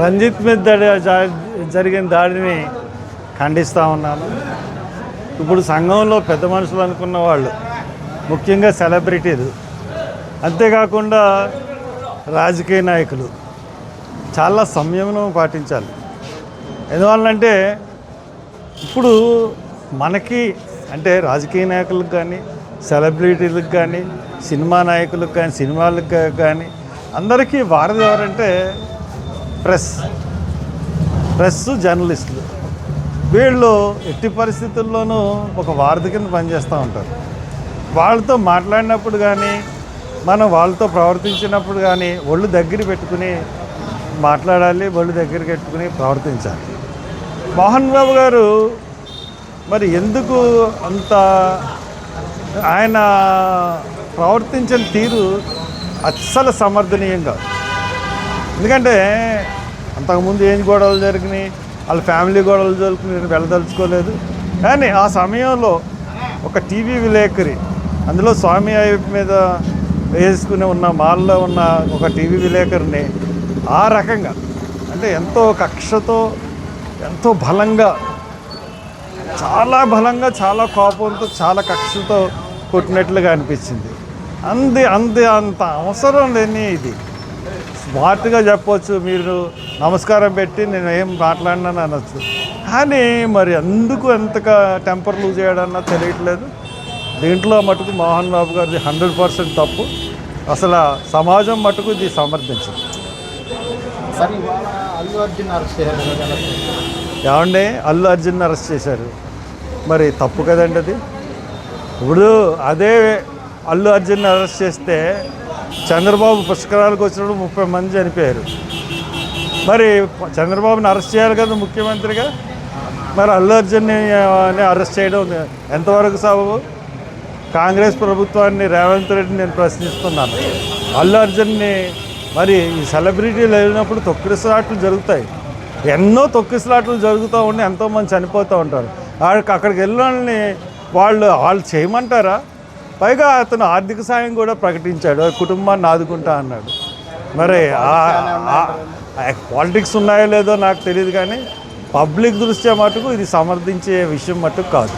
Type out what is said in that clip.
రంజిత్ మీద జరిగిన దాడిని ఖండిస్తూ ఉన్నాను. ఇప్పుడు సంఘంలో పెద్ద మనుషులు అనుకున్న వాళ్ళు, ముఖ్యంగా సెలబ్రిటీలు, అంతేకాకుండా రాజకీయ నాయకులు చాలా సంయమనం పాటించాలి. ఎందువల్లంటే ఇప్పుడు మనకి అంటే రాజకీయ నాయకులకు కానీ, సెలబ్రిటీలకు కానీ, సినిమా నాయకులకు కానీ, సినిమాలకు కానీ అందరికీ వారధి ఎవరంటే ప్రెస్ జర్నలిస్టులు. వీళ్ళు ఎట్టి పరిస్థితుల్లోనూ ఒక వారధి కింద పనిచేస్తూ ఉంటారు. వాళ్ళతో మాట్లాడినప్పుడు కానీ, మనం వాళ్ళతో ప్రవర్తించినప్పుడు కానీ ఒళ్ళు దగ్గర పెట్టుకుని మాట్లాడాలి, ఒళ్ళు దగ్గర పెట్టుకుని ప్రవర్తించాలి. మోహన్ బాబు గారు మరి ఎందుకు అంత ఆయన ప్రవర్తించిన తీరు అస్సలు సమర్థనీయం కాదు. ఎందుకంటే అంతకుముందు ఏం గొడవలు జరిగినాయి, వాళ్ళ ఫ్యామిలీ గొడవలు జరుగుకుని నేను వెళ్ళదలుచుకోలేదు. కానీ ఆ సమయంలో ఒక టీవీ విలేకరి, అందులో స్వామి అయ్యప్ప మీద వేసుకుని ఉన్న మాల్లో ఉన్న ఒక టీవీ విలేకరిని ఆ రకంగా అంటే ఎంతో కక్షతో, ఎంతో బలంగా, చాలా బలంగా, చాలా కోపంతో, చాలా కక్షతో కొట్టినట్లుగా అనిపించింది. అంత అవసరం లేని ఇది. స్మార్ట్గా చెప్పవచ్చు, మీరు నమస్కారం పెట్టి నేను ఏం మాట్లాడినాను అనొచ్చు. కానీ మరి ఎందుకు ఎంతగా టెంపర్ లూజ్ చేయడన్నా తెలియట్లేదు. దీంట్లో మటుకు మోహన్ బాబు గారిది 100% తప్పు. అసలు సమాజం మటుకు ఇది సమర్థించింది. ఏమండి, అల్లు అర్జున్ అరెస్ట్ చేశారు, మరి తప్పు కదండి అది. ఇప్పుడు అదే అల్లు అర్జున్ అరెస్ట్ చేస్తే చంద్రబాబు పుష్కరాలకు వచ్చినప్పుడు 30 మంది చనిపోయారు. మరి చంద్రబాబుని అరెస్ట్ చేయాలి కదా ముఖ్యమంత్రిగా. మరి అల్లు అర్జున్ని అరెస్ట్ చేయడం ఎంతవరకు సబబు? కాంగ్రెస్ ప్రభుత్వాన్ని, రేవంత్ రెడ్డిని నేను ప్రశ్నిస్తున్నాను. అల్లు అర్జున్ని మరి ఈ సెలబ్రిటీలు వెళ్ళినప్పుడు తొక్కిసలాట్లు జరుగుతాయి, ఎన్నో తొక్కిసలాట్లు జరుగుతూ ఉండి ఎంతోమంది చనిపోతూ ఉంటారు. అక్కడికి వెళ్ళిన వాళ్ళని వాళ్ళు చేయమంటారా? పైగా అతను ఆర్థిక సాయం కూడా ప్రకటించాడు, కుటుంబాన్ని ఆదుకుంటా అన్నాడు. మరి పాలిటిక్స్ ఉన్నాయో లేదో నాకు తెలియదు, కానీ పబ్లిక్ దృష్ట్యా మటుకు ఇది సమర్థించే విషయం మటుకు కాదు.